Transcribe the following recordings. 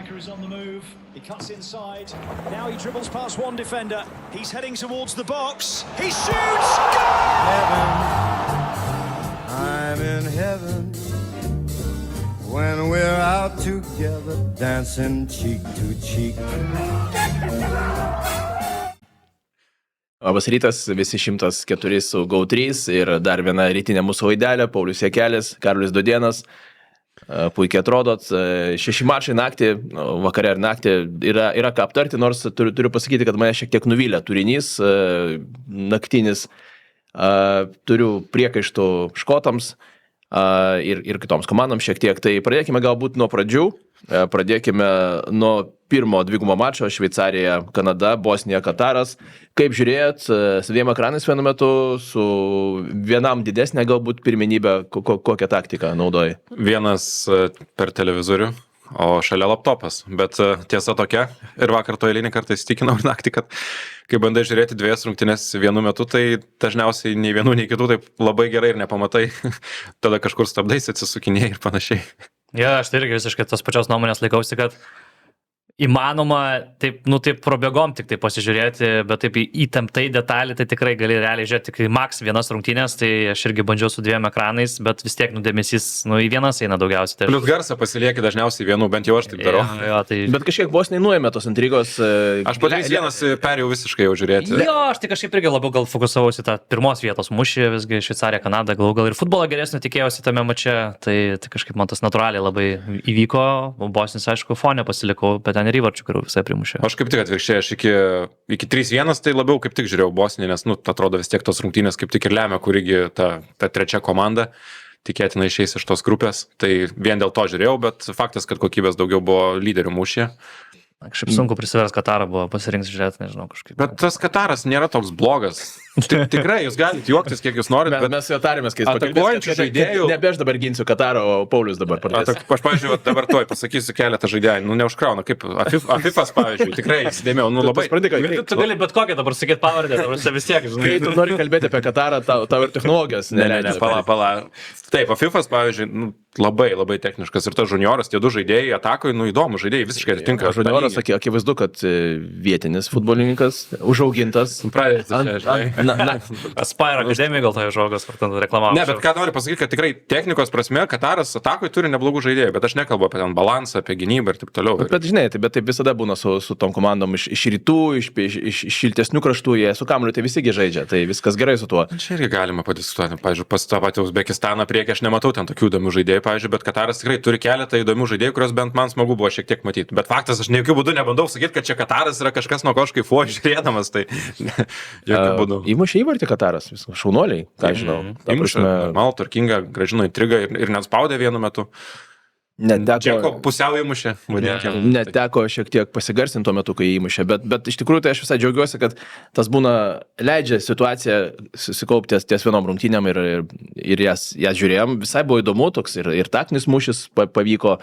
Striker is on the move. He cuts inside. Now he dribbles past one defender. He's heading towards the box. He shoots! Heaven, I'm in heaven when we're out together dancing cheek to cheek. Labas rytas, visi 104 su GO3 ir dar viena rytinė mūsų laidelė, Paulius Jakelis, Karolis Dudėnas. Puikiai atrodot, 6 mačai naktį, vakare ir naktį yra ką aptarti, nors turiu pasakyti, kad mane šiek tiek nuvylė turinys naktinis. Turiu priekaištų škotams ir kitoms komandoms šiek tiek. Tai pradėkime galbūt nuo pradžių. Pradėkime nuo pirmo dvigubo mačo Šveicarija, Kanada, Bosnija, Kataras. Kaip žiūrėjot, su dviem ekranais vienu metu, su vienam didesnė galbūt pirmenybė, kokią taktiką naudojai? Vienas per televizorių, o šalia laptopas. Bet tiesa tokia, ir vakar to eilinį kartą įsitikinau ir naktį, kad kai bandai žiūrėti dviejas rungtynės vienu metu, tai dažniausiai nei vienų, nei kitų taip labai gerai ir nepamatai. Tada kažkur stabdais atsisukinėjai ir panašiai. Ja, aš tai irgi visiškai tos pačios nuomonės laikausi, kad įmanoma taip probėgom tik tai pasižiūrėti, bet taip įtemptai detalį, tai tikrai gali realiai žiūrėti tik maks vienas rungtynės, tai aš irgi bandžiau su dviem ekranais, bet vis tiek dėmesys į vienas eina daugiausiai. Tai Plius garsą pasilieki dažniausiai vienu, bent jau aš taip darau. Jo, tai... Bet kažkiek Bosniai nuėmė tos intrigos. Aš po 3-1 perėjau visiškai jau žiūrėti. Jo, aš tai kažkaip irgi labiau gal fokusavausi tą pirmos vietos mūšį, visgi Šveicarija, Kanada, gal ir futbolą geresnį tikėjausi tame mače, tai kažkaip man tas natūraliai labai įvyko, Bosnis, aišku, fone pasilikau, bet ten ir įvarčių, kurių visai primušė. Aš kaip tik atvirkščiai, aš iki 3-1 tai labiau kaip tik žiūrėjau Bosniją, nes, atrodo vis tiek tos rungtynės kaip tik ir lemia, kurigi ta trečia komanda tikėtina išeis iš tos grupės. Tai vien dėl to žiūrėjau, bet faktas, kad kokybės daugiau buvo lyderių mūšyje. Kažkaip sunku prisivers Katarą buvo pasirinkti žiūrėti, nežinau kažkaip. Bet tas Kataras nėra toks blogas. Tikrai, jūs galite juoktis, kiek jūs norit, bet mes jau tarėmės, kai jis atakuojančių žaidėjų... Nebe aš dabar ginsiu Katarą, o Paulius dabar pradės. Aš, pavyzdžiui, dabar tuoj pasakysiu keletą žaidėjų, neužkrauna, kaip Afifas, pavyzdžiui, tikrai įsidėmiau, labai... Tu gali bet kokią dabar sakyti pavardę, vis tiek, žinai. Kai tu nori kalbėti apie Katarą, tau ir technologijos neleidžia. Pala. Taip, Afifas, pavyzdžiui, labai techniškas ir tas junioras, tie du žaidėjai atakoje, įdomu, žaidėjai visiškai atitinka. Junioras, akivaizdu, kad vietinis futbolininkas, užaugintas. Aspire Academy gal tai žogas, ar ten reklamavo. Ne, bet ką noriu pasakyti, kad tikrai technikos prasme Kataras atakoje turi neblogų žaidėjų, bet aš nekalbu apie ten balansą, apie gynybą ir taip toliau. Bet žinai, taip visada būna su tom komandom iš rytų, iš šiltesnių kraštų, jie su kamuoliu tai visigi žaidžia, tai viskas gerai su tuo. Čia irgi galima padiskutuoti. Pavyzdžiui, pas tą patį Uzbekistaną priekį aš nematau ten tokių įdomių žaidėjų, pavyzdžiui, bet Kataras tikrai turi keletą įdomių žaidėjų, kurios bent man smagu buvo šiek tiek matyti. Bet faktas, aš jokių būdų nebandau sakyti, kad čia Kataras yra kažkas nuo ko aš kaifuoju žiūrėdamas, tai jokių būdų. Įmušė įvartį Kataras, šaunuoliai, ką žinau. Įmušė, mal, tvarkinga, gražino intrigą ir net spaudė vienu metu. Čeko pusiau įmušė. Neteko šiek tiek pasigarsinti tuo metu, kai įmušė, bet iš tikrųjų tai aš visai džiaugiuosi, kad tas būna, leidžia situaciją susikaupti ties vienom rungtynėm ir jas žiūrėjom. Visai buvo įdomu, toks ir taktinis mūšis pavyko,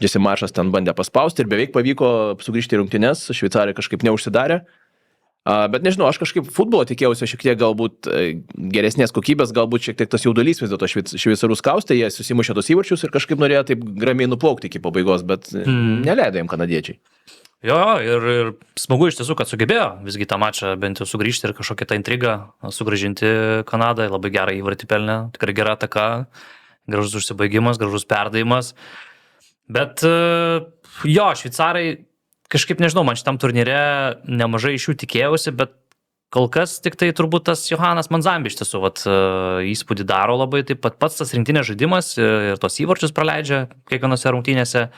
Jesse Maršas ten bandė paspausti ir beveik pavyko sugrįžti į rungtynes, Šveicarija kažkaip neužsidarė. Bet nežinau, aš kažkaip futbolo tikėjausi šiek tiek galbūt geresnės kokybės, galbūt šiek tiek tas jaudulys vis dėlto šveicarus kaustė, jie susimušė tos įvarčius ir kažkaip norėjo taip ramiai nuplaukti iki pabaigos, bet neleido jiem kanadiečiai. Jo, ir smagu iš tiesų, kad sugebėjo visgi tą mačą bent jau sugrįžti ir kažkokią tą intrigą sugrąžinti Kanadą, labai gerą įvartį pelnė, tikrai gera ataka, gražus užsibaigimas, gražus perdavimas. Bet jo, šveicarai kažkaip nežinau, man šitam turnyre nemažai iš jų tikėjausi, bet kol kas tik tai turbūt tas Johanas Manzambi iš tiesų įspūdį daro labai, taip pat pats tas rinktinės žaidimas ir tos įvarčius praleidžia kiekvienose rungtynėse.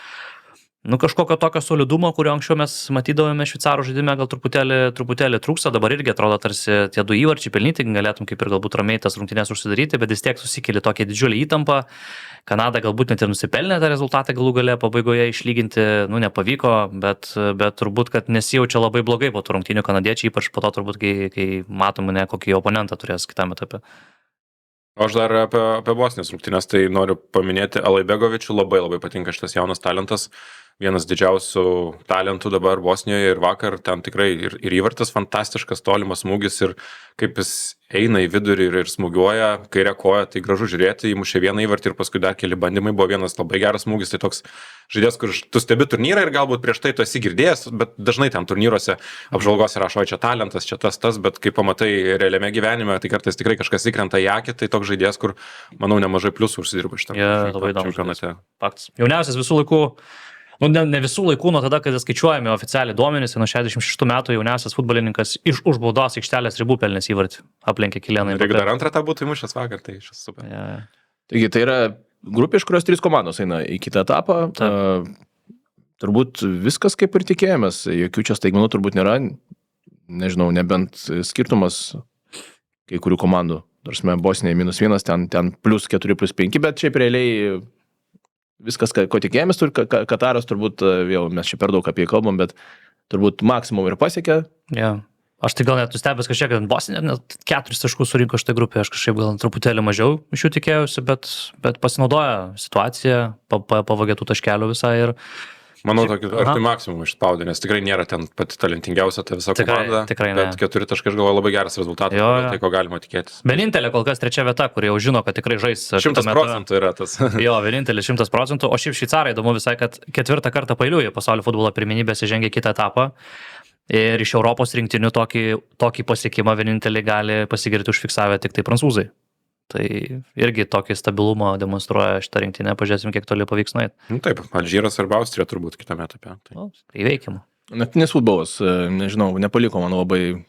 Kažkokio tokio solidumo, kurio anksčiau mes matydavome šveicarų žaidime, gal truputėlį trūksta, dabar irgi atrodo tarsi tie du įvarčiai pelnyti, galėtum kaip ir galbūt ramiai tas rungtynės užsidaryti, bet vis tiek susikeli tokia didžiulį įtampą. Kanada galbūt net ir nusipelnė tą rezultatą galų gale pabaigoje išlyginti, nepavyko, bet turbūt, kad nesijaučia labai blogai po tų rungtynių kanadiečiai, ypač po to turbūt, kai matom, kokį oponentą turės kitame etape. Aš dar apie Bosnijos rungtynės tai noriu paminėti Alaibegovičių, labai patinka šitas jaunas talentas. vienas didžiausių talentų dabar Bosnijoje ir vakar ten tikrai ir įvartis fantastiškas, tolimas smūgis ir kaip jis eina į vidurį ir smūgiuoja, kairė koja, tai gražu žiūrėti, įmušė vieną įvartį ir paskui dar keli bandymai, buvo vienas labai geras smūgis, tai toks žaidėjas, kur tu stebi turnyrą ir galbūt prieš tai tu esi girdėjęs, bet dažnai ten turnyruose apžvalgose rašo, čia talentas, čia tas, bet kai pamatai realiame gyvenime, tai kartais tikrai kažkas įkrenta į akį, tai toks žaidėjas, kur, manau, nemažai pliusų užsidirba iš tam Labai įdomu. čempionate. Faktas. Jauniausias visų laikų, ne visų laikų nuo tada, kada skaičiuojame oficialiai duomenys, nuo 66 metų jauniausias futbolininkas iš už baudos aikštelės ribų pelnės įvartį, aplenkė Kylianą Ir jeigu Mbappé. dar antrą tą būtų įmušęs vakar, tai šis super. Taigi tai yra grupė, iš kurios 3 komandos eina į kitą etapą. Turbūt viskas kaip ir tikėjomės, jokių čia staigmenų turbūt nėra, nežinau, nebent skirtumas kai kurių komandų. Tarsi Bosnija -1, ten +4, +5, bet šiaip realiai viskas, ko tikėjomės, Kataras turbūt, jau mes čia per daug apie jį kalbam, bet turbūt maksimum ir pasiekė. Yeah. Aš tai gal net nustebęs kažkiek, kad Bosnija net 4 taškus surinko šitą grupę, aš kažkaip gal truputėlį mažiau iš jų tikėjausi, bet pasinaudoja situaciją, pavagė tų taškelių visą ir... Manau, tokį arti maksimum išspaudė, nes tikrai nėra ten pati talentingiausia ta visa komanda. Tikrai ne. Bet 4 taškai, aš galvoju, labai geras rezultatas, tai ko galima tikėtis. Vienintelė kol kas 3 vieta, kur jau žino, kad tikrai žais 100% yra tas. Jo, vienintelis 100%, o šiaip šveicarai įdomu visai, kad 4 kartą pailiui pasaulio futbolo pirmenybėse žengia kitą etapą. Ir iš Europos rinktinių tokį pasiekimą vienintelį gali pasigirti užfiksavę tik tai prancūzai. Tai irgi tokį stabilumą demonstruoja šitą rinktinę, pažiūrėsim, kiek toli pavyks nueiti. Taip, Alžyras arba Austrija turbūt kitame etape. Tai įveikiama. Naktinis futbolas, nežinau, nepaliko man labai...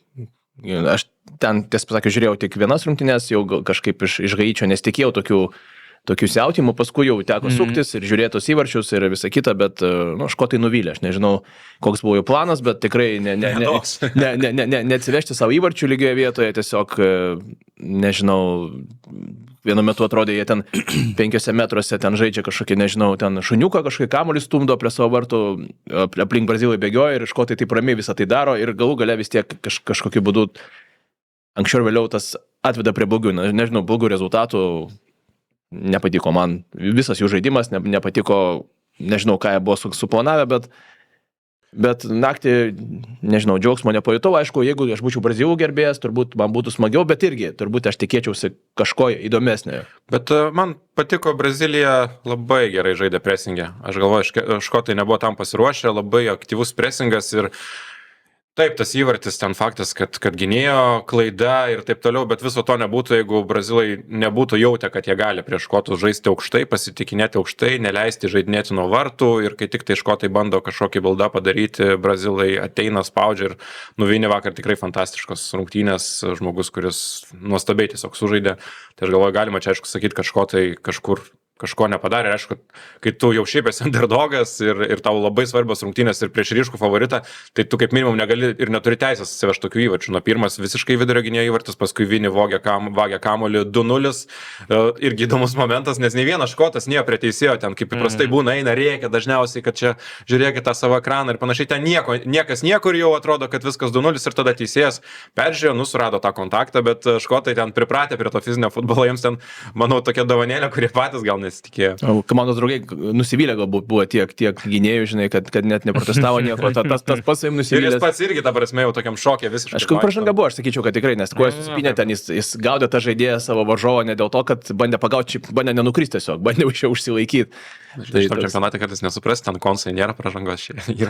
Aš ten, tiesą pasakius, žiūrėjau tik vienas rungtynes, jau kažkaip iš Haičio nesitikėjau tokių siautimų, paskui jau teko suktis ir žiūrėtos įvarčius ir visą kitą, bet škotai nuvylė, aš nežinau, koks buvo jų planas, bet tikrai neatsivežti savo įvarčių lygioje vietoje, tiesiog, nežinau, vienu metu atrodė, jie ten 5 metruose ten žaidžia kažkokį, nežinau, ten šuniuką kažkokį kamuolį stumdo prie savo vartų, aplink Brazilai bėgioja ir škotai taip ramiai visą tai daro ir galų gale vis tiek kažkokiu būdu anksčiau ir vėliau tas atveda prie blogų, nežinau, blogų rezultatų. Nepatiko man visas jų žaidimas, nepatiko, nežinau, ką jie buvo suplanavę, bet naktį, nežinau, džiaugsmo nepajutau. Aišku, jeigu aš būčiau Brazilų gerbėjas, turbūt man būtų smagiau, bet irgi turbūt aš tikėčiausi kažko įdomesnio. Bet man patiko, Brazilija labai gerai žaidė presingę. Aš galvoju, škotai nebuvo tam pasiruošę, labai aktyvus presingas ir taip, tas įvartis ten faktas, kad gynėjo klaida ir taip toliau, bet viso to nebūtų, jeigu Brazilai nebūtų jautę, kad jie gali prieš škotus žaisti aukštai, pasitikinėti aukštai, neleisti žaidinėti nuo vartų ir kai tik tai škotai bando kažkokį baldą padaryti, Brazilai ateina, spaudžia ir nuvinė vakar tikrai fantastiškos rungtynės, žmogus, kuris nuostabiai tiesiog sužaidė. Tai aš galvoju, galima čia aišku sakyti, kad škotai kažko nepadarė. Aišku, kai tu jau šiaip esi underdogas ir tau labai svarbios rungtynės ir prieš ryškų favoritą, tai tu kaip minimum negali ir neturi teisės atsivežti tokių įvarčių. Nuo pirmas visiškai vidurio gynėjo įvartis, paskui Vini vagė kamuolį 2-0. Irgi įdomus momentas, nes nei vienas škotas nėjo prie teisėjo, ten kaip įprastai būna, eina rėkia dažniausiai, kad čia žiūrėkite tą savo ekraną ir panašiai. Ten niekas niekur jau atrodo, kad viskas 2-0 ir tada teisėjas peržiūrėjo, surado tą kontaktą, bet škotai ten pripratę prie to fizinio futbolo, jiems ten, manau, tokia dovanėlė, kurie patys gal nesitikėjo. Komandos draugai nusivylę galbūt buvo tiek gynėjų, žinai, kad net neprotestavo nieko, tas pats savim nusivylė. Ir jis pats irgi, ta prasme, jau tokiam šokė visiškai. Aš pražanga buvo, aš sakyčiau, kad tikrai, nes kuo susipinė ten, jis gaudė tą žaidėją savo varžovą ne dėl to, kad bandė pagauti, bandė nenukristi tiesiog, bandė už čia užsilaikyti. Tai šitą čempionatą kartais nesupras, ten konsai nėra pražangos šiandien.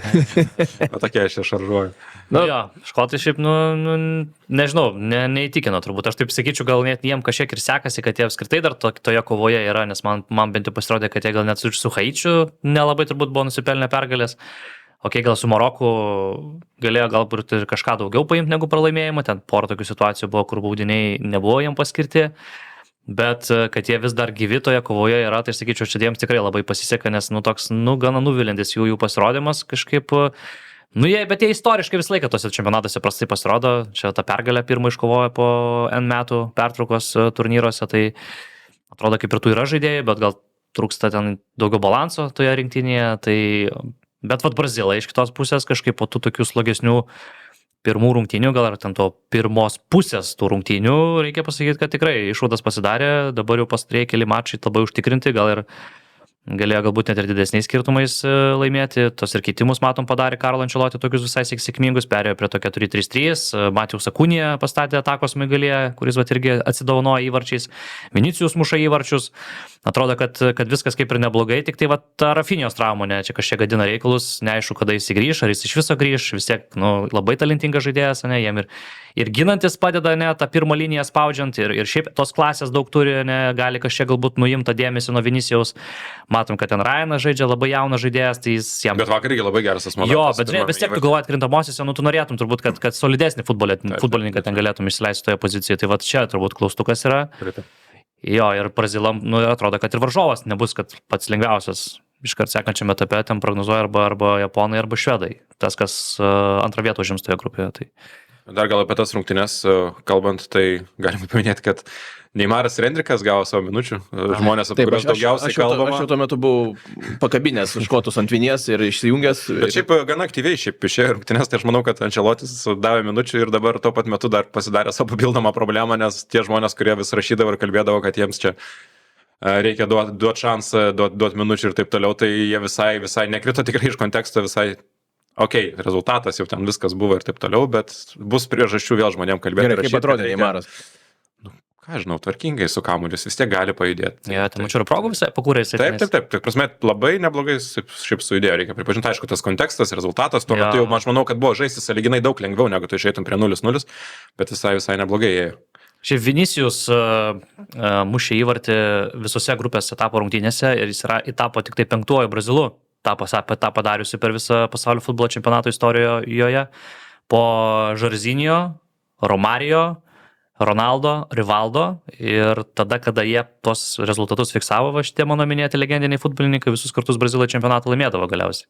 O tokie aš čia šaržuoju. Jo, škotai šiaip, nežinau, neįtikino turbūt. Aš taip sakyčiau, gal net jiem kažkiek ir sekasi, kad jie apskritai dar toje kovoje yra, nes man bent jau pasirodė, kad jie gal net su Haičiu nelabai turbūt buvo nusipelnę pergalės. Gal su Maroku galėjo galbūt ir kažką daugiau paimti negu pralaimėjimą, ten porą tokių situacijų buvo, kur baudiniai nebuvo jiem paskirti. Bet kad jie vis dar gyvi toje kovoje yra, tai aš sakyčiau, čia jiems tikrai labai pasiseka, nes toks, gana nuvilintis jų pasirodymas kažkaip. Bet jie istoriškai visą laiką tose čempionatuose prastai pasirodo. Čia tą pergalę pirmą iškovojo po N metų pertraukos turnyruose, tai atrodo kaip ir tų yra žaidėjai, bet gal trūksta ten daugiau balanso toje rinktinėje. Bet Brazilai iš kitos pusės kažkaip po tų tokių slogesnių pirmų rungtynių, gal ar ten to pirmos pusės tų rungtynių, reikia pasakyti, kad tikrai išvadas pasidarė, dabar jau pastarėjai keli mačai labai užtikrinti, gal ir galėjo galbūt net ir didesniais skirtumais laimėti, tos ir keitimus matom padarė Karlo Ancelotti tokius visai sėkmingus, perėjo prie to 4-3-3, Matijus Akūnija pastatė atakos Migalėje, kuris irgi atsidaunojo įvarčiais, Vinicijus muša įvarčius, atrodo, kad viskas kaip ir neblogai, tik tai ta Rafinijos trauma, čia kažkiek gadina reikalus, neaišku, kada jis grįš, ar jis iš viso grįš, vis tiek labai talentingas žaidėjas, jam ir ginantis padeda tą pirmą liniją spaudžiant, ir šiaip tos klasės daug turi, gali kažkiek galbūt nuimta dėmesį nuo Vinicijaus. Matom, kad ten Ryanas žaidžia labai jaunas žaidėjas, tai jis jam... Bet vakar irgi labai geras asmuo. Jo, bet vis tiek tu galvojat krintamosiose, tu norėtum turbūt, kad solidesnį futbolininką ten galėtum išsileisti toje pozicijoje, tai čia turbūt klaustukas yra. Jo, ir Brazilam, atrodo, kad ir varžovas nebus, kad pats lengviausias. Iškart sekančiame etape ten prognozuoja arba japonai, arba švedai. Tas, kas antrą vietą užims toje grupėje. Tai... Dar gal apie tas rungtynes kalbant, tai galima paminėti, kad Neimaras ir Endrikas gavo savo minučių. Žmonės, apie kuriuos daugiausiai kalbama. Aš jau tuo metu buvau pakabinęs škotus ant vinies ir išsijungęs. Bet šiaip gana aktyviai išėjo rungtynės, tai aš manau, kad Ancelotis davė minučių ir dabar tuo pat metu dar pasidarė savo papildomą problemą, nes tie žmonės, kurie vis rašydavo ir kalbėdavo, kad jiems čia reikia duoti šansą, duoti minučių ir taip toliau, tai jie visai nekrito tikrai iš konteksto, visai rezultatas jau ten viskas buvo ir taip toliau, bet bus priežasčių vėl žmonėm kalbėti. Gerai, kaip atrodė Neimaras? Ką žinau, tvarkingai su kamuoliu, vis tiek gali pajudėti. Ja, tai mačiau ir progų visai pakūrė jisai. Taip, prasme, labai neblogai šiaip sujudėjo, reikia pripažinti, aišku, tas kontekstas, rezultatas, tuo metu jau aš manau, kad buvo žaisti sąlyginai daug lengviau, negu tu išeitum prie 0-0, bet visai neblogai ėjo. Šiaip Vinicijus mušė įvartį visose grupės etapo rungtynėse ir jis tapo tik tai 5. Brazilu. Tą padariusi per visą pasaulio futbolo čempionato istorijoje po Žarzinio, Romario, Ronaldo, Rivaldo ir tada, kada jie tos rezultatus fiksavo, šitie mano minėti legendiniai futbolininkai visus kartus Brazilo čempionatą laimėdavo galiausiai.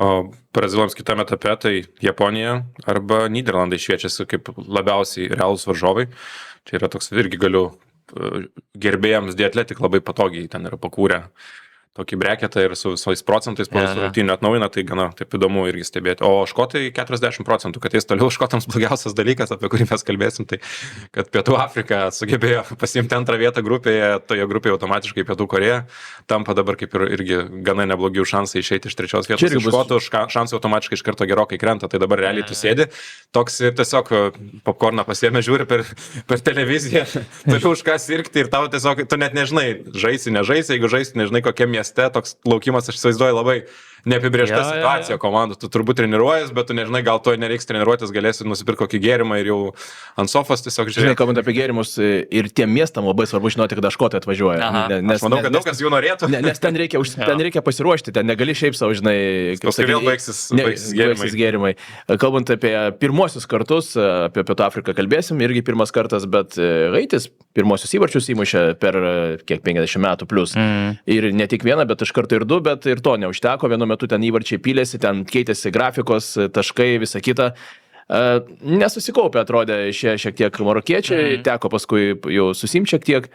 O Brazilams kitame etape tai Japonija arba Nyderlandai šviečiasi kaip labiausiai realūs varžovai. Čia yra toks irgi galiu gerbėjams Diatletik labai patogiai ten yra pakūrę tokį breketą ir su visais procentais po visų rungtynių atnaujina, tai gana taip įdomu irgi stebėti. O škotai 40%, kad jis toliau škotams blogiausias dalykas, apie kurį mes kalbėsim, tai kad Pietų Afrika sugebėjo pasiimti 2. vietą grupėje, toje grupėje automatiškai Pietų Korėja tampa dabar kaip ir irgi gana neblogių šansai išeiti iš 3. vietos. Iš škotų šansai automatiškai iš karto gerokai krenta, tai dabar realiai tu sėdi, toks tiesiog popkorną pasiėmė, žiūri per televiziją, turiu už ką sirgti ir tau tiesiog, tu net nežinai, žaisi, nežaisi, jeigu žaisi, nežinai kokie mieste, toks laukimas, aš įsivaizduoju, labai neapibrėžta situacija komandų. Tu turbūt treniruojas, bet tu nežinai, gal to nereiks treniruotis, galėsi nusipirkti kokį gėrimą ir jau ant sofos tiesiog žiūrėti. Žinai, kalbant apie gėrimus, ir tiem miestam labai svarbu žinoti, kada škotai atvažiuoja. Aš manau, kad daug kas jų norėtų. Nes ten reikia pasiruošti, ten negali šiaip savo, žinai, paskui vėl baigsis gėrimai. Kalbant apie pirmosius kartus, apie Pietų Afriką kalbėsim, irgi pirmas kartas, bet Haitis pirmosius įvarčius įmušė per kiek 50 metų plus. Ir ne tik vieną, bet iš karto ir 2, bet ir to neužteko. Vienu metu ten įvarčiai pylėsi, ten keitėsi grafikos, taškai, visa kita. Nesusikaupė, atrodė, šiek tiek marokiečiai, teko paskui jau susimti šiek tiek.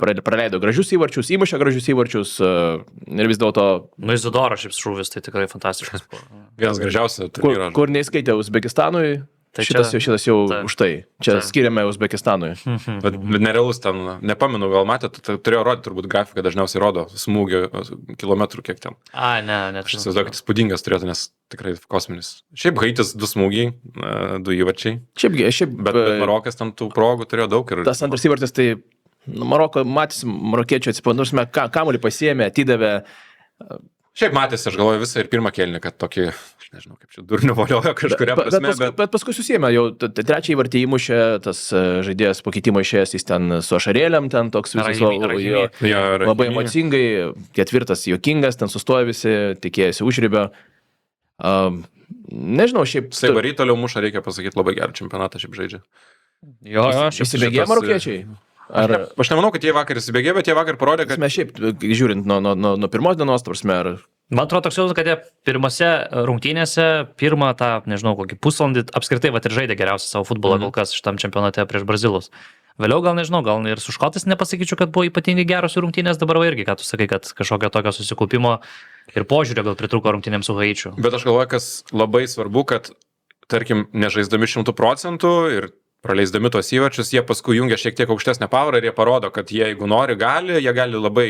Praleido gražius įvarčius, įmušė gražius įvarčius ir vis dėlto... Izidoro šiaip šūvis, tai tikrai fantastiškas. Vienas gražiausias. Kur neįskaitė Uzbekistanui, tai šitas jau už tai. Čia skiriame Uzbekistanui. Bet nerealus ten, nepamenu, gal matėte, turėjo rodyti turbūt grafiką, dažniausiai rodo smūgio kilometrų kiek ten. Ne. Aš įsivaizduoju, kad įspūdingas turėtų, nes tikrai kosminis. Šiaip Haitis 2 smūgiai, 2 įvarčiai. Bet Marokas ten tų progų turėjo daug. Tas antras įvartis, tai Maroko, matysim, marokiečių atsipandus, kamuolį pasiėmė, atidavė. Šiaip matėsi, aš galvoju visą ir pirmą kėlinį, kad tokį, aš nežinau, kaip čia durnių voliojo kažkuria prasme. Bet paskui susėmė, jau 3. įvartį įmušė, tas žaidėjas po keitimo išėjęs, jis ten su ašarėliam, ten toks visas labai emocingai, 4. juokingas, ten sustoja visi, tikėjasi užribio. Nežinau, šiaip... Saibary toliau muša, reikia pasakyti, labai gerą čempionatą šiaip žaidžia. Įsibėgė marokiečiai. Aš nemanau, kad jie vakar įsibėgė, bet jie vakar parodė, kad... Mes šiaip, žiūrint nuo pirmos dienos, prasme, ar... Man atrodo toks jausmas, kad jie pirmose rungtynėse, pirmą tą, nežinau, kokį pusvalandį apskritai ir žaidė geriausią savo futbolą kol kas šitam čempionate prieš Brazilus. Vėliau gal nežinau, gal ir su škotais nepasakyčiau, kad buvo ypatingai geros rungtynės, dabar irgi, ką tu sakai, kad kažkokio tokio susikaupimo ir požiūrio gal pritrūko rungtynėms su Haičiu. Bet aš galvoju, kas labai svarbu, kad, tarkim, nežaisdami 100% ir praleisdami tos įvarčius, jie paskui jungia šiek tiek aukštesnę pavarą ir jie parodo, kad jie, jeigu nori, jie gali labai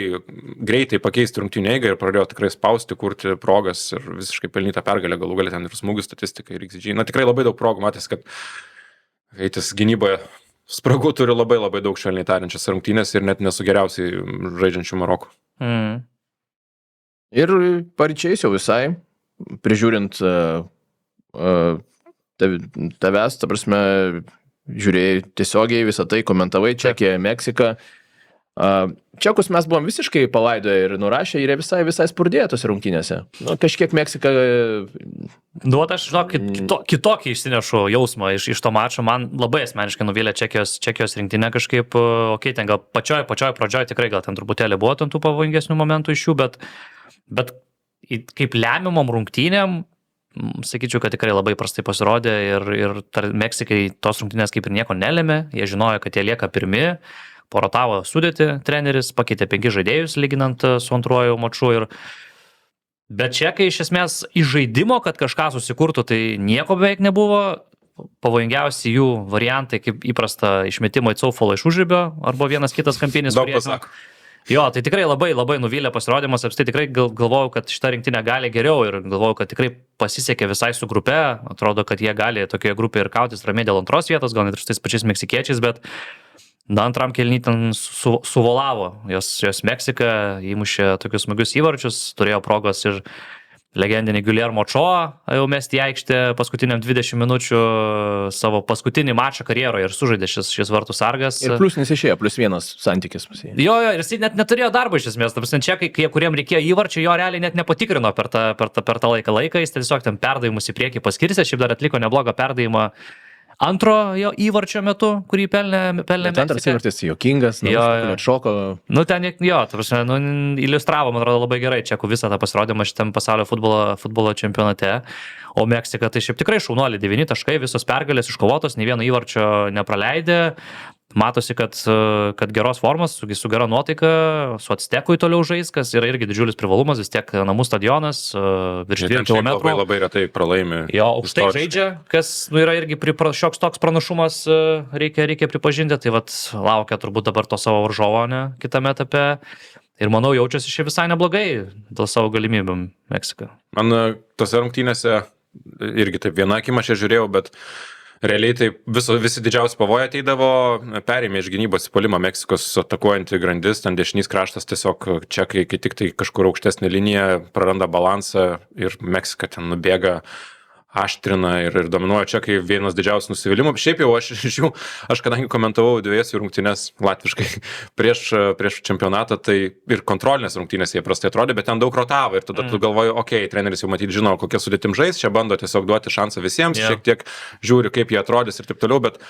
greitai pakeisti rungtynių eigą ir pradėjo tikrai spausti, kurti progas ir visiškai pelnytą pergalę, galų galia ten ir smūgių statistika ir XG. Na tikrai labai daug progų matęs, kad Heitis gynyboje spragų turi labai labai daug švelniai tariančias rungtynės ir net nesu geriausiai žaidžiančių Marokų. Ir paryčiais jau visai, prižiūrint tavęs, ta prasme, žiūrėjai tiesiogiai visą tai, komentavai Čekiją, Meksiką. Čekus mes buvom visiškai palaidoję ir nurašę ir visai spurdėjo tose rungtynėse. Nu, kažkiek Meksika... Duot, aš žinok, kitokį išsinešu jausmą iš to mačo. Man labai asmeniškai nuvylė Čekijos rinktinė kažkaip, ten gal pačioj pradžioj tikrai gal ten truputėlį buvo tų pavojingesnių momentų iš jų, bet kaip lemiamom rungtynėm, sakyčiau, kad tikrai labai prastai pasirodė ir Meksikai tos rungtynės kaip ir nieko nelėmė, jie žinojo, kad jie lieka pirmi, porotavo sudėti treneris, pakeitė 5 žaidėjus lyginant su antruoju maču bet Čekai iš esmės iš žaidimo, kad kažką susikurtų, tai nieko beveik nebuvo, pavojingiausi jų variantai, kaip įprasta išmetimo į Coufalą iš užribio, arba vienas kitas kampinis. Daug pasako. Jo, tai tikrai labai nuvylė pasirodymas, apstai tikrai galvojau, kad šitą rinktinę gali geriau ir galvojau, kad tikrai pasisekė visai su grupe, atrodo, kad jie gali tokioje grupėje ir kautis ramiai dėl antros vietos, gal net ir su tais pačiais meksikiečiais, bet antram kėlinį ten suvolavo jos Meksika, įmušė tokius smagius įvarčius, turėjo progos ir legendinį Guillermo Ochoa jau mesti į aikštę paskutiniam 20 minučių savo paskutinį mačą karjeroje ir sužaidė šis vartų sargas. Ir plius nesišėjo, +1 santykis. Jo, ir jis net neturėjo darbo iš esmės. Čekai, kuriem reikėjo įvarčių, jo realiai net nepatikrino per tą laiką. Jis tiesiog ten perdavimus į priekį paskirstė, šiaip dar atliko neblogą perdavimą antro jo įvarčio metu, kurį pelnė Meksika. Antras įvartis juokingas, atšoko. Ten iliustravo, man atrodo, labai gerai Čekų visą tą pasirodymą šitam pasaulio futbolo čempionate. O Meksika tai šiaip tikrai šaunuolė, 9 taškai, visos pergalės iškovotos, nei vieno įvarčio nepraleidė. Matosi, kad geros formos, su gera nuotaika, su Actekui toliau žais, kas yra irgi didžiulis privalumas, vis tiek namų stadionas, virš 2 km. Labai retai pralaimi. Jo, aukštai žaidžia, kas yra irgi šioks toks pranašumas, reikia pripažinti, tai laukia turbūt dabar to savo varžovo kitame etape. Ir manau, jaučiasi šiaip visai neblogai dėl savo galimybių Meksika. Man tose rungtynėse irgi taip viena akima čia žiūrėjau, bet realiai tai visi didžiausi pavojai ateidavo, perėmė iš gynybos į puolimą Meksikos atakuojantį grandis, ten dešinys kraštas tiesiog Čekai, kai tik tai kažkur aukštesnė linija, praranda balansą ir Meksika ten nubėga, aštrina ir dominuoja Čekai, vienas didžiausių nusivylimų. Šiaip jau aš kadangi komentavau 2 rungtynės latviškai prieš čempionatą, tai ir kontrolinės rungtynės jie prastai atrodė, bet ten daug rotavo ir tada tu galvoji, treneris jau matyt žino, kokie sudėtim žais, čia bando tiesiog duoti šansą visiems, šiek tiek žiūri, kaip jie atrodys ir taip toliau, bet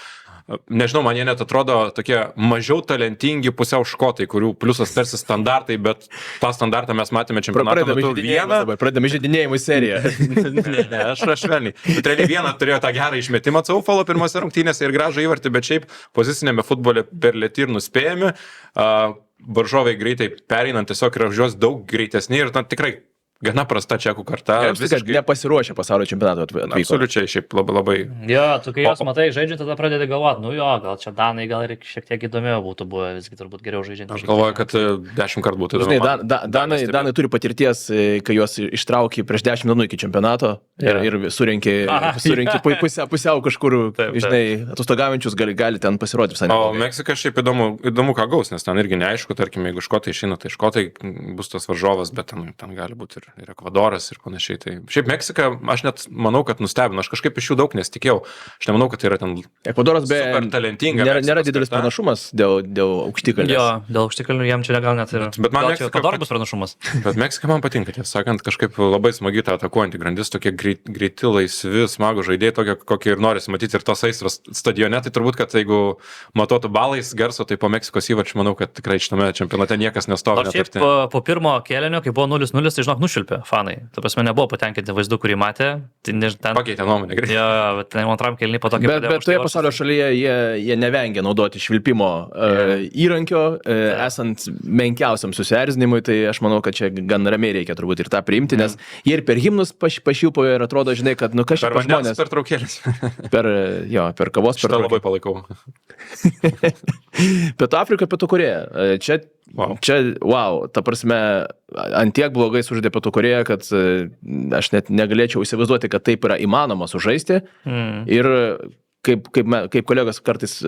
nežinau, man jie net atrodo tokie mažiau talentingi pusiau škotai, kurių pliusas tarsi standartai, bet tą standartą mes matėme čempionato metu vieną. Pradedame žaidinėjimų seriją. Ne, aš švelniai. Bet realiai vieną turėjo tą gerą išmetimą Coufalo pirmose rungtynėse ir gražų įvartį, bet šiaip pozicinėme futbole per lėti ir nuspėjami. Varžovai greitai pereinant tiesiog yra už juos daug greitesni ir tikrai gana prasta Čekų karta. Visiškai nepasiruošę pasaulio čempionato atvyko. Absoliučiai, šiaip labai. Jo, tu kai jos matai žaidžiant, tada pradedi galvoti, gal čia Danai gal ir šiek tiek įdomiau būtų buvę, visgi turbūt geriau žaidžiant. Aš galvoju, kad 10 kartų būtų įdomiau. Danai turi patirties, kai juos ištraukė prieš 10 dienų iki čempionato ir surinkė pusiau kažkur, atostogaujančius gali ten pasirodyti visai. O Meksika šiaip įdomu ką gaus, nes ten irgi neaišku, tarkim, jeigu škotai išeina, tai škotai bus tas varžovas, bet ten gali būti ir Ekvadoras ir panašiai. Tai šiaip Meksika, aš net manau, kad nustebino. Aš kažkaip iš jų daug nesitikėjau. Aš nemanau, kad tai yra ten Ekvadoras super talentinga. Nėra didelis pranašumas dėl aukštikalnės. Jo, dėl aukštikalnių jam čia gal net ir. Bet man Ekvadoras bus pranašumas. Bet Meksika man patinka, tiesą sakant, kažkaip labai smagi ta atakuojanti grandis, tokie greiti, laisvi, smagų žaidėjai, tokie, kokie ir norisi matyti ir tos aistros stadione. Tai turbūt, kad jeigu matuotų balais garso, tai po Meksikos įvarčių manau, kad tikrai šitame čempionate niekas nestovi. Po pirmo kėlinio, kai buvo 0-0, tai žinok, nušvilpė fanai. Ta prasme, nebuvo patenkinti vaizdu, kurį matė. Tai ten... Pakeitė nuomonę, gerai. Jo, bet ten antram kėlinį po tokį... Bet toje pasaulio šalyje jie nevengia naudoti švilpimo įrankio, esant menkiausiam susierzinimui, tai aš manau, kad čia gan ramiai reikia turbūt ir tą priimti, nes jie ir per himnus pašilpojo ir atrodo, žinai, kad, nu, kas čia per žmonės. Per traukėlis. Per kavos, per Šitą labai palaikau. Pietų Afrika, Pietų Korėja. Wow, ta prasme, antiek blogai sužaidė Pietų Korėja, kad aš net negalėčiau įsivaizduoti, kad taip yra įmanoma sužaisti. Ir kaip kolegos kartais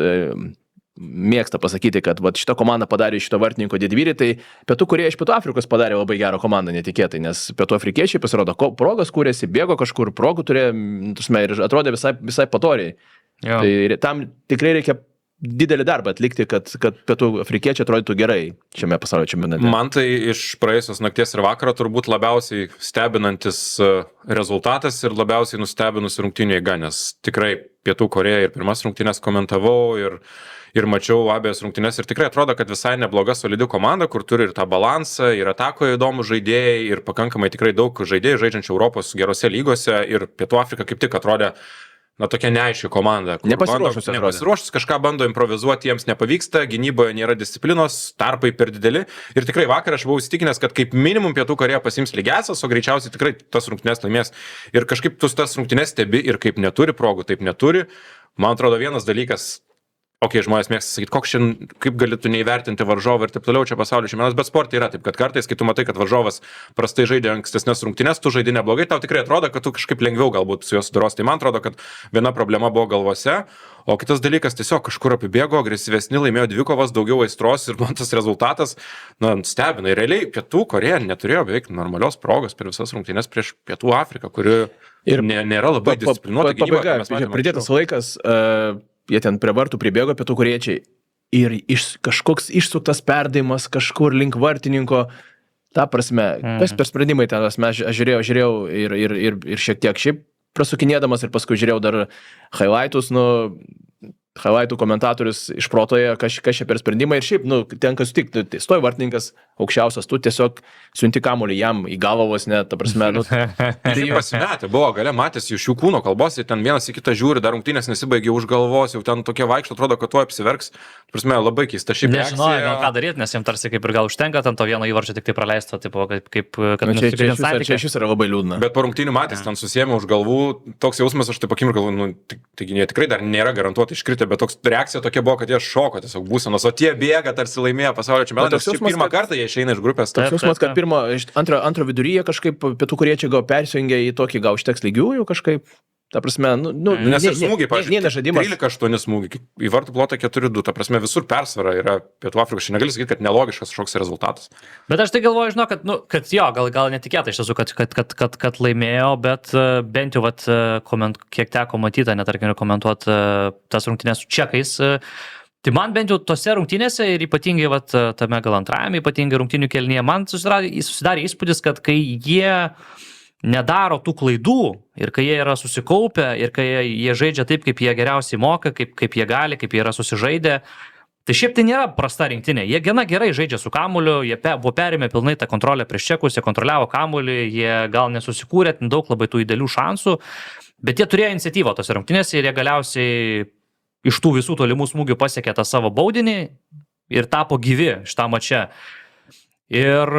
mėgsta pasakyti, kad šitą komandą padarė šito vartininko didvyrį, tai Pietų Korėja iš Pietų Afrikos padarė labai gerą komandą netikėtai, nes Pietų Afrikiečiai pasirodo, progas kūrėsi, bėgo kažkur, progų turėjo, ir atrodė visai patoriai. Jo. Tai tam tikrai reikia didelį darbą atlikti, kad Pietų Afrikiečiai atrodytų gerai šiame pasaulio čempionate. Man tai iš praėjusios nakties ir vakaro turbūt labiausiai stebinantis rezultatas ir labiausiai nustebinus rungtynių eiga, nes tikrai Pietų Korėja ir pirmas rungtynės komentavau ir mačiau abejas rungtynės ir tikrai atrodo, kad visai nebloga solidi komanda, kur turi ir tą balansą, ir atakoje įdomų žaidėjai, ir pakankamai tikrai daug žaidėjų žaidžiančių Europos gerose lygose, ir Pietų Afrika kaip tik atrodė tokia neaiški komanda. Nepasiruošus kažką bando improvizuoti, jiems nepavyksta, gynyboje nėra disciplinos, tarpai per dideli. Ir tikrai vakar aš buvau įsitikinęs, kad kaip minimum Pietų Korėja pasiims lygiąsias, o greičiausiai tikrai tas rungtynes laimės. Ir kažkaip tu tas rungtynes stebi ir kaip neturi progų, taip neturi. Man atrodo vienas dalykas, žmonės mėgsta sakyti, kaip galėtų neįvertinti varžovą ir taip toliau čia pasaulio čempionatas, bet sportai yra taip, kad kartais, kai tu matai, kad varžovas prastai žaidė ankstesnės rungtynes, tu žaidži neblogai, tau tikrai atrodo, kad tu kažkaip lengviau galbūt su juos sudaros. Tai man atrodo, kad viena problema buvo galvose, o kitas dalykas tiesiog kažkur apibėgo, agresyvesni, laimėjo dvikovas, daugiau aistros ir man tas rezultatas, stebina. Ir realiai Pietų Korėja neturėjo beveik normalios progos per visas rungtynes prieš Pietų Afriką, kuri nėra labai disciplinuota gynyba. Pridėtas laikas. Jie ten prie vartų pribėgo Pietų Korėjiečiai ir kažkoks išsuktas perdavimas kažkur link vartininko. Ta prasme, kas per sprendimai ten, aš žiūrėjau ir šiek tiek šiaip prasukinėdamas ir paskui žiūrėjau dar highlightus, highlightų komentatorius išprotoja, kas čia per sprendimą ir šiaip, tenka sutikti, tai stoji vartininkas aukščiausias, tu tiesiog siunti kamuolį jam į galvą vos net, ta prasme, Tai pasimetė, buvo gale matęs iš jų kūno kalbos, ir ten vienas į kitą žiūri, dar rungtynės nesibaigė už galvos, jau ten tokie vaikšto, atrodo, kad tuo apsiverks, ta prasme, labai keista šiaip reakcija. Nežinojau, ką daryti, nes jiems tarsi kaip ir gal užtenka, ten to vieno įvarčio tik tai praleisto, tipo, kad čia šis yra labai liūdna. Bet po rungtynių matęs, ten susiėmė už galvų, toks jausmas, aš taip akimirką galvoju, taigi jie tikrai dar nėra garantuotai iškritę, bet toks reakcija tokia buvo, kad jie šoko tiesiog būsenos, o tie bėga, tarsi laimėjo pasaulio čempionatą, nes pirmą kartą jie išeina iš grupės. Toks jausmas, kad antro viduryje kažkaip Pietų Korėjiečiai gal persijungė į tokį gal užteks lygiųjų kažkaip. Ta prasme, nes ir smūgiai, pavyzdžiui, 13-8 smūgiai, į vartų plotą 4-2, ta prasme visur persvara yra Pietų Afrikos, aš negali sakyti, kad nelogiškas kažkoks rezultatas. Bet aš tai galvoju, žinau, kad jo, gal netikėtai iš tiesų, kad laimėjo, bet bent jau, kiek teko matyti, netarkim, komentuoti tas rungtynės su čekais, tai man bent jau tose rungtynėse ir ypatingai tame gal antrajame, ypatingai rungtynių kėlinyje, man susidarė įspūdis, kad kai jie nedaro tų klaidų ir kai jie yra susikaupę ir kai jie žaidžia taip, kaip jie geriausiai moka, kaip jie gali, kaip jie yra susižaidę, tai šiaip tai nėra prasta rinktinė. Jie gana gerai žaidžia su kamuoliu, jie buvo perėmę pilnai tą kontrolę prieš čekus, jie kontroliavo kamuolį, jie gal nesusikūrė daug labai tų idealių šansų, bet jie turėjo iniciatyvą tose rungtynėse ir jie galiausiai iš tų visų tolimų smūgių pasiekė tą savo baudinį ir tapo gyvi šitam mače. Ir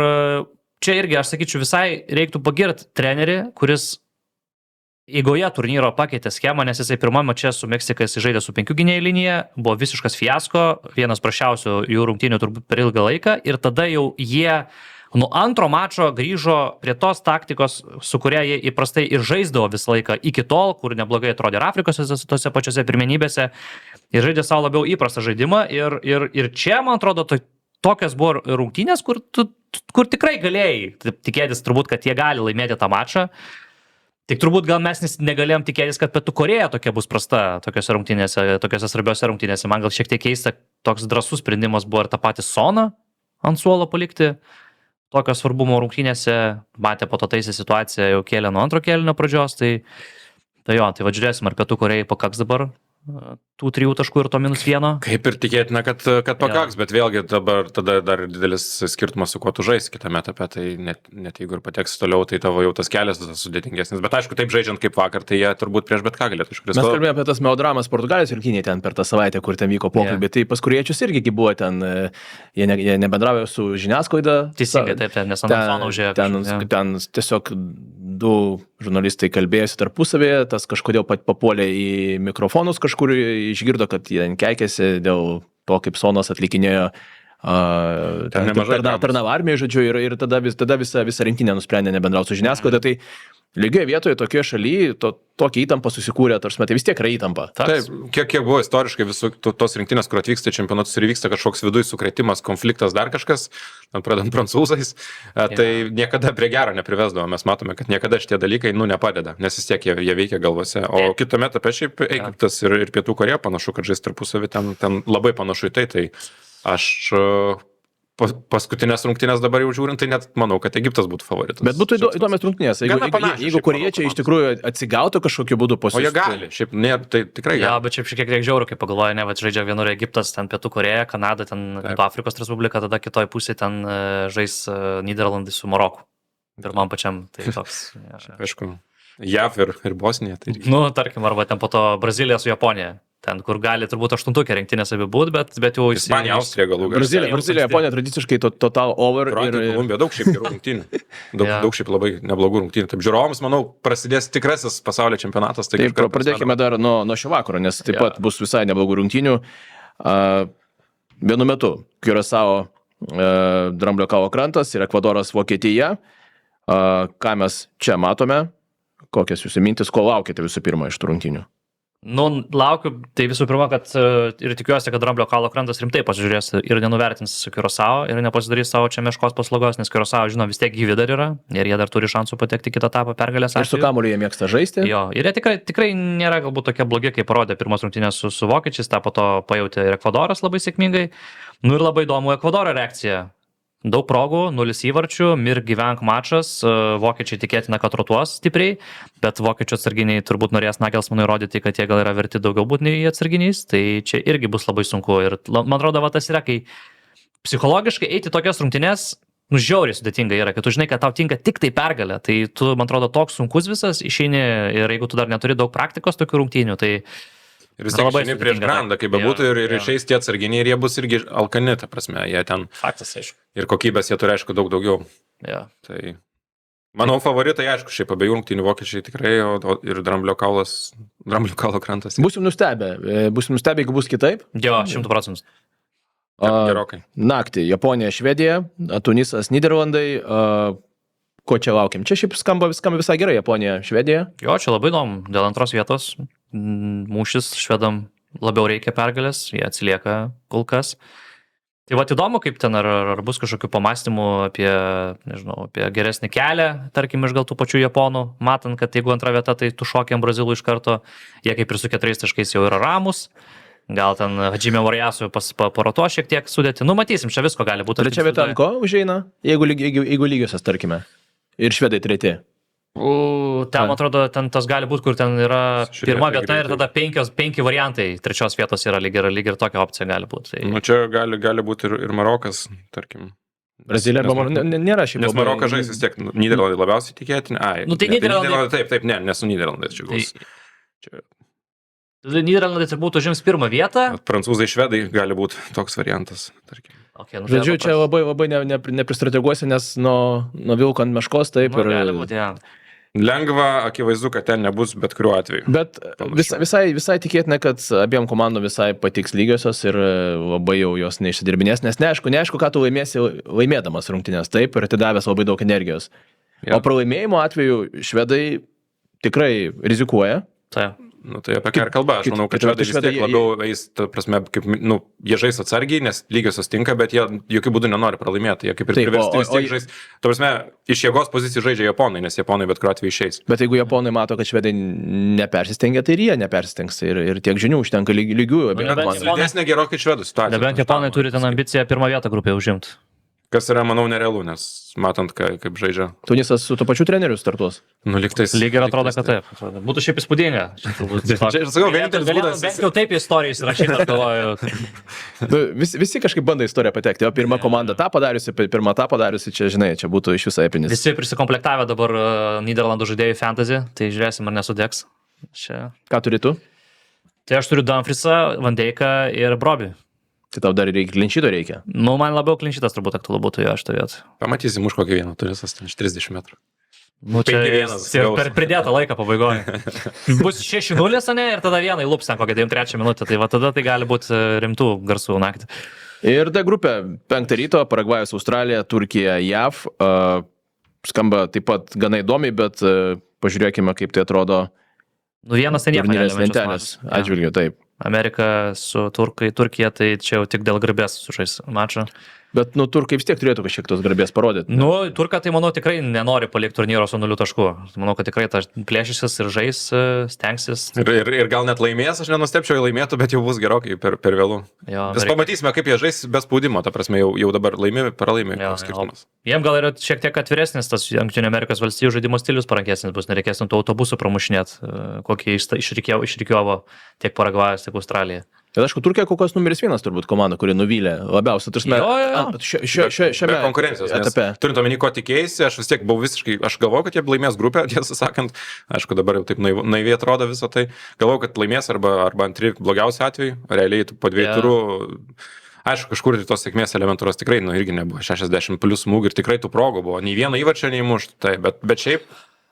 čia irgi, aš sakyčiau, visai reiktų pagirti trenerį, kuris eigoje turnyro pakeitė schemą, nes jisai pirmą mače su Meksika žaidė su 5 gynėjų linija, buvo visiškas fiasko, vienas prašiausių jų rungtynių turbūt per ilgą laiką, ir tada jau jie nuo antro mačo grįžo prie tos taktikos, su kuria jie įprastai ir žaisdavo visą laiką iki tol, kur neblogai atrodė ir Afrikos tose pačiose pirmenybėse, ir žaidė savo labiau įprastą žaidimą, ir čia, man atrodo, tokios buvo rungtynės, kur tikrai galėjai tikėtis turbūt, kad jie gali laimėti tą mačą. Tik turbūt gal mes negalėjom tikėtis, kad Pietų Korėja tokia bus prasta tokiose svarbiose rungtynėse. Man gal šiek tiek keista, toks drąsus sprendimas buvo ir tą patį Soną ant suolo palikti. Tokio svarbumo rungtynėse, matė po to taisę situaciją, jau kėlė nuo antro kėlinio pradžios. Tai žiūrėsim, ar Pietų Korėjai pakaks dabar tų 3 taškų ir to -1. Kaip ir tikėtina, kad pakaks, bet vėlgi dabar tada dar didelis skirtumas, su kuo tu žaisi kitame etape, tai net jeigu ir pateks toliau, tai tavo jau tas kelias sudėtingesnis. Bet aišku, taip žaidžiant kaip vakar, tai jie turbūt prieš bet ką galėtų iškristi. Mes kalbėjome apie tas melodramas Portugalijos rinktinėje ten per tą savaitę, kur ten vyko pokalbį. Tai pas kuriečius irgi buvo ten, jie nebendrauja su žiniasklaida. Teisingai, taip, nes ant fono užėjo. Ten tiesiog 2 žurnalistai kalbėjosi tarpusavėje, tas kažkodėl papuolė į mikrofonus, kažkur išgirdo, kad jie keikėsi dėl to, kaip Sonas atlikinėjo tarnavo armijoje, žodžiu, ir tada visa rinktinė nusprendė nebendrauti su žiniasklaida. Tai lygioje vietoje tokioje šalyje tokia įtampa susikūrė, tarsi tai vis tiek yra įtampa. Taip, kiek buvo istoriškai visų tos rinktinės, kur atvyksta čempionatus ir vyksta kažkoks viduje sukretimas, konfliktas, dar kažkas, pradant prancūzais, tai niekada prie gero neprivesdavo. Mes matome, kad niekada šitie dalykai nepadeda, nes vis tiek jie veikia galvose. O kitame etape šiaip Egiptas ir Pietų Korėja panašu, kad žais tarpusavį ten labai panašu į tai aš paskutinės rungtynės dabar jau žiūrint, tai net manau, kad Egiptas būtų favoritas. Bet būtų įdomios rungtynės. Jeigu korėjiečiai iš tikrųjų atsigautų kažkokiu būdu O jie gali, šiaip ne, tai tikrai gali. Ja, bet šiaip šiek tiek žiauru, kai pagalvoja, ne, žaidžia vienur Egiptas, ten Pietų Korėja, Kanada, ten Afrikos Respublika, tada kitoj pusėje ten žais Niderlandai su Maroku. Pirmam pačiam, tai toks. Aišku, JAV ir Bosnija. Tai... tarkim, arba ten po to Brazilija su Japonija. Ten, kur gali turbūt 8 rinktinės abi būt, bet jau... Ispanija, Austrija galų gale. Brazilija, Japonija tradiciškai total over. Kolumbija, daug šiaip gerų rungtynių. Daug šiaip labai neblogų rungtynių. Taip, žiūrovams, manau, prasidės tikrasis pasaulio čempionatas. Taip, pradėkime dar nuo šio vakaro, nes taip pat bus visai neblogų rungtynių. Vienu metu Kiurasao, Dramblio kaulo krantas ir Ekvadoras Vokietija. Ką mes čia matome? Kokias jūsų mintis, ko laukite visų pirma iš tų rungtynių? Laukiu, tai visų pirma, kad ir tikiuosi, kad Dramblio kaulo krantas rimtai pasižiūrės ir nenuvertins Kiurasao ir nepasidarys savo čia meškos paslaugos, nes Kiurasao, žinoma, vis tiek gyvi dar yra ir jie dar turi šansų patekti kitą etapą pergalės atveju. Ir su kamuoliu jie mėgsta žaisti. Jo, ir jie tikrai nėra galbūt tokie blogi, kaip parodė pirmos rungtynės su vokiečiais, tą po to pajutė ir Ekvadoras labai sėkmingai. Ir labai įdomu Ekvadoro reakcija. Daug progų, 0 įvarčių, mirk gyvenk mačas, vokiečiai tikėtina, kad rotuos stipriai, bet vokiečių atsarginiai turbūt norės Nagelsmanui rodyti, kad jie gal yra verti daugiau būti nei atsarginiais, tai čia irgi bus labai sunku. Ir man atrodo, tas yra, kai psichologiškai eiti tokias rungtynes, žiauriai sudėtinga yra, kad tu žinai, kad tau tinka tik tai pergalė, tai tu, man atrodo, toks sunkus visas išeini ir jeigu tu dar neturi daug praktikos tokių rungtynių, tai... Ir vis tiek išeini prieš Grandą, kaip bebūtų, ir išeis tie atsarginiai, ir jie bus irgi alkani, ta prasme, jie ten... Faktas, aišku. Ir kokybės jie turi, aišku, daug daugiau. Ja. Tai, manau, favoritai, aišku, šiaip abiejų rungtynių vokiečiai tikrai, ir Dramblio kaulo krantas. Būsim nustebę, jeigu bus kitaip. Jo, 100%. Gerokai. Naktį Japonija, Švedija, Tunisas, Niderlandai. Ko čia laukiam? Čia šiaip skamba visai gerai, Japonija, Švedija. Jo, čia labai įdomu. Dėl antros vietos mūšis švedam labiau reikia pergalės, jie atsilieka kol kas. Tai va, įdomu, kaip ten, ar bus kažkokių pamastymų apie geresnį kelią, tarkim, iš gal tų pačių Japonų, matant, kad jeigu antra vieta, tai tu šokiam Brazilų iš karto, jie kaip ir su 4 taškais jau yra ramus. Gal ten Hadžimė Variasų paroto šiek tiek sudėti. Matysim, čia visko gali būti. Trečia vieta ant ko užeina, jeigu lygiosios, tarkime. Ir švedai treti. Ten, atrodo, ten tas gali būti, kur ten yra pirma vieta ir tada 5 variantai. Trečios vietos yra lyg ir tokia opcija gali būti. Tai... Čia gali būti ir Marokas, tarkim. Brazilija nėra šiaip. Nes Marokas žais vis tiek Nyderlandai labiausiai tikėtini. Tai Nyderlandai. Taip, ne, nesu Nyderlandais čia bus. Nyderlandai turbūt užims pirmą vietą. Prancūzai, švedai gali būti toks variantas, tarkim. Okay, žodžiu, čia labai nepristrateguosi, nes nuo vilko ant meškos taip ir... Gali būti, ja. Lengva, akivaizdu, kad ten nebus bet kuriuo atveju. Bet visai tikėtina, kad abiem komandom visai patiks lygiosios ir labai jau jos neišsidirbinės, nes neaišku, ką tu laimėsi laimėdamas rungtynės, taip, ir atidavęs labai daug energijos. Ja. O pralaimėjimo atveju švedai tikrai rizikuoja. Taip. Tai apie ką ir kalba, aš manau, kad švedai vis tiek labiau eis, ta prasme, kaip, jie žais atsargiai, nes lygiosios tinka, bet jie jokių būdų nenori pralaimėti, jie kaip ir priversti vis tiek žais. Ta prasme, iš jėgos pozicijų žaidžia japonai, nes japonai bet kuriuo atveju išeis. Bet jeigu japonai mato, kad švedai nepersistengia, tai ir jie nepersistengs ir tiek žinių užtenka lygių. Didesnė gerokai švedų situacija. Nebent japonai turi ten ambiciją pirmą vietą grupėje užimti. Kas yra, manau, nerealu, nes matant, kaip žaidžia. Tunisas su to pačiu treneriu startuos. Nu, liktais. Lyg ir atrodo, kad taip. Būtų šiaip įspūdinga. Čia ir sakau, vienintelis būdas. Bent jau taip istorijas įrašyti, aš galvoju. Nu, visi kažkaip bando istoriją patekti. O pirma komanda tą padariusi, pirma tą padariusi, čia, žinai, čia būtų iš viso epinis. Visi prisikomplektavę dabar Nyderlandų žaidėjų fantasy, tai žiūrėsim, ar nesudegs. Čia. Ką turi tu? Tai aš turiu Dumfriesą, Van Dijką ir Brobį. Tai tau dar reikia, klinčito reikia. Nu, man labiau klinčitas turbūt aktualu būtų jo, aš to vietu. Pamatysim už kokį vieną, Tunisas ten iš 30 metrų. Nu, čia 5-1 per pridėtą laiką pabaigoje. Bus 6-0, ne, ir tada vieną įlups ten kokią 93 minutę, tai va tada tai gali būti rimtų garsų naktį. Ir D grupė, 5 ryto, Paragvajus, Australija, Turkija, JAV. Skamba taip pat gana įdomiai, bet pažiūrėkime, kaip tai atrodo. Nu, vienas ten nieko turnyrinės lentelės atžvilgiu, taip. Amerika su Turkija, tai čia jau tik dėl garbės sužais mačą. Bet, nu, turkai vis tiek turėtų kažkiek tos garbės parodyti. Nu, Turka, tai manau, tikrai nenori palikti turnyro su 0 taškų. Manau, kad tikrai tas plėšysis ir žais, stengsis. Ir gal net laimės, aš nenustepčiau, jei laimėtų, bet jau bus gerokai per vėlų. Vis pamatysime, kaip jie žais be spaudimo, ta prasme, jau dabar pralaimė skirtumas. Jiem gal yra šiek tiek atviresnis tas Jungtinių Amerikos valstijų žaidimo stilius parankesnis, bus nereikės ant autobusų pramušinėt, kokį išrikiavo tiek Paragvajus, tiek Australija. Ir aišku, Turkija kol kas numeris 1 turbūt komanda, kuri nuvylė labiausiai. Šiame konkurencijos etape. Turint omeny, ko tikėjasi, aš vis tiek buvau aš galvojau, kad jie laimės grupę, tiesą sakant. Aišku, dabar jau taip naiviai atrodo visą tai. Galvojau, kad laimės arba antri blogiausiu atveju. Realiai po 2 turų. Aišku, kažkur tos sėkmės elementūros tikrai, irgi nebuvo 60 plus smūgių ir tikrai tų progų buvo. Nei vieno įvarčio neįmušt, tai, bet šiaip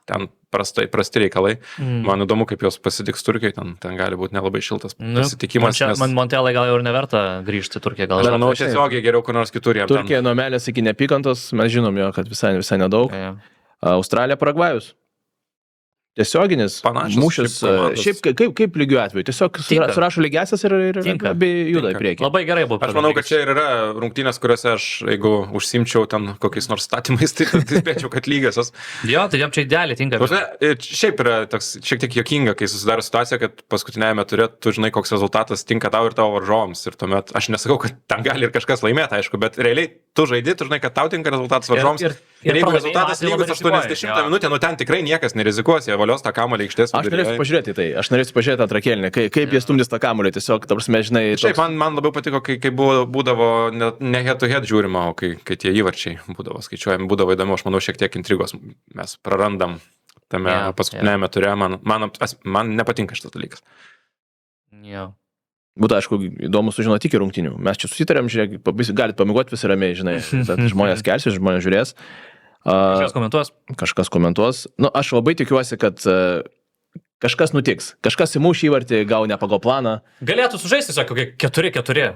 ten prasti reikalai. Man įdomu, kaip jos pasitiks Turkijai, ten gali būti nelabai šiltas pasitikimas. Man Montelai gal jau ir neverta grįžti Turkiją. Aš manau, tiesiogiai geriau kur nors kitur jam. Turkija nuo meilės iki nepykantos, mes žinom jo, kad visai nedaug. Australija, Paragvajus. Tiesioginis mūšis. Šiaip kaip lygių atveju. Tiesiog surašo lygiasias ir abi juda į priekį. Labai gerai buvo. Aš manau, kad čia ir yra rungtynės, kuriuose aš, jeigu užsimčiau ten kokiais nors statymais, tai spėčiau, kad lygiasios. Jo, tai jam čia idealiai tinka. Šiaip yra toks šiek tiek juokinga, kai susidaro situacija, kad paskutinėjame turė, tu žinai, koks rezultatas tinka tau ir tavo varžovams. Ir tuomet aš nesakau, kad ten gali ir kažkas laimėti, aišku, bet realiai tu žaidi, tu žinai, kad tau tinka rezultatas varžovams. Ir jeigu rezultatas lygus 80 minutę, nu ten tikrai niekas nerizikuos, jie valios tą kamuolį aikštės. Aš norėsiu pažiūrėti tai, aš norėsiu pažiūrėti antrą kėlinį, kaip jie stumdys tą kamuolį, tiesiog, ta prasme, žinai. Šiaip man labiau patiko, kai būdavo ne head to head žiūrima, o kai tie įvarčiai būdavo skaičiuojami, būdavo įdomu, aš manau, šiek tiek intrigos mes prarandam tame paskutinėme ture, man nepatinka šitas dalykas. Jo. Būtų, aišku, įdomu sužinoti iki rungtynių. Mes čia susitarėm, žiūrėk, galit pamigoti visi ramiai, žinai, žmonės kelsis, žmonės žiūrės. Kažkas komentuos. Nu, aš labai tikiuosi, kad kažkas nutiks. Kažkas įmuš įvartį, gal ne pagal planą. Galėtų sužaisti, sakau, 4-4.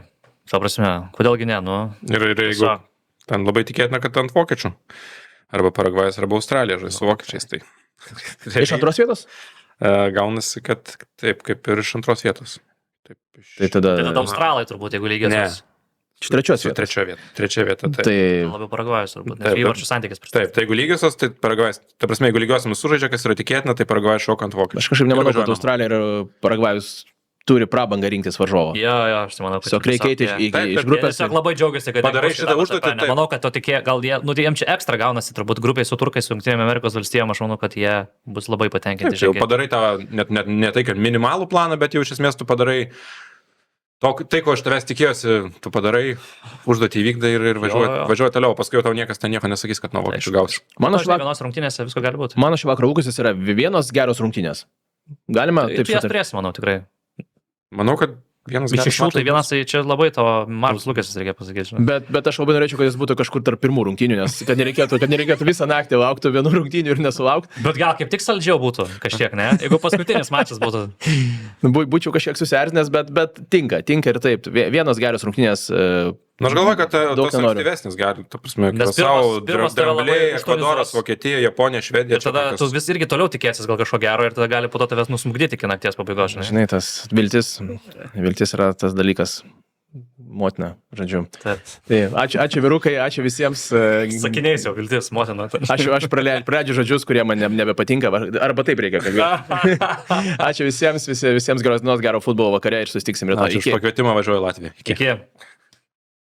Ta prasme, kodėlgi ne, nu. Ir jeigu ten labai tikėtina, kad ant vokiečių. Arba Paragvajus, arba Australija žais su vokiečiais. Tai. Iš antros vietos? Gaunasi, kad taip, kaip ir iš antros vietos. Tai tada Australai turbūt, jeigu lygiai. Iš trečios vietos. Trečia vieta. Tai labiau Paragvajus turbūt, nes įvarčių santykis pristatys. Taip, tai jeigu lygiosios, tai Paragvajus, ta prasme, jeigu lygiosiamis sužaidžia, kas yra tikėtina, tai Paragvajus šoka ant vokiečių. Aš kažkaip nemanau, kad Australija ir Paragvajus turi prabangą rinktis varžovą. Jo, aš tai manau, kad tiesiog reikia eiti iš grupės. Tiesiog labai džiaugiasi, kad padarai šitą užduotį. Nemanau, kad to tikė, gal jie, nu tai jiems čia ekstra gaunasi, turbūt grupiai su turkais, su Jungtinėmis Amerikos valstijom, aš manau, kad jie bus labai patenkinti. Jau padarai tą, ne tai, kad minimalų planą, bet jau iš esmės tu padarai tai, ko iš tavęs tikėjosi, tu padarai, užduotį įvykdai ir važiuoji toliau, paskui jau tau niekas ten nieko nesakys, kad nuo vokiečių gausi. Mano vienos rungtynėse visko gali būti. Mano šį vakarą lūkestis yra vienos geros rungtynės. Galima taip sutarti. Turėsi, manau, tikrai. Manau, kad vienas geras. Iš šešių tai vienas, tai čia labai tavo mažas lūkestis, reikia pasakyti. Bet aš labai norėčiau, kad jis būtų kažkur tarp pirmų rungtynių, nes kad nereikėtų visą naktį laukti vienų rungtynių ir nesulaukti. Bet gal kaip tik saldžiau būtų kažkiek, ne? Jeigu paskutinis mačas būtų. Būčiau kažkiek susierzinęs, bet tinka ir taip. Vienos geros rungtynės. Na, aš galvoju, kad tos aktyvesnis gali, ta prasme, Krasau, Drambliai, Ekvadoras, Vokietija, Japonija, Švedija. Ir tada tu vis irgi toliau tikėsis gal kažko gero ir tada gali po to tavęs nusmugdyti iki nakties pabaigos. Žinai, tas viltis yra tas dalykas. Motina, žodžiu. Tai, ačiū vyrukai, ačiū visiems. Sakiniais jau viltis, motina. Aš praleidžiu žodžius, kurie man nebepatinka, arba taip reikia kalbėti. Ačiū visiems geros dienos, gero futbolo vakare ir susitiksim rytoj. Ačiū už pakvietimą, važiuoju į Latviją. Iki.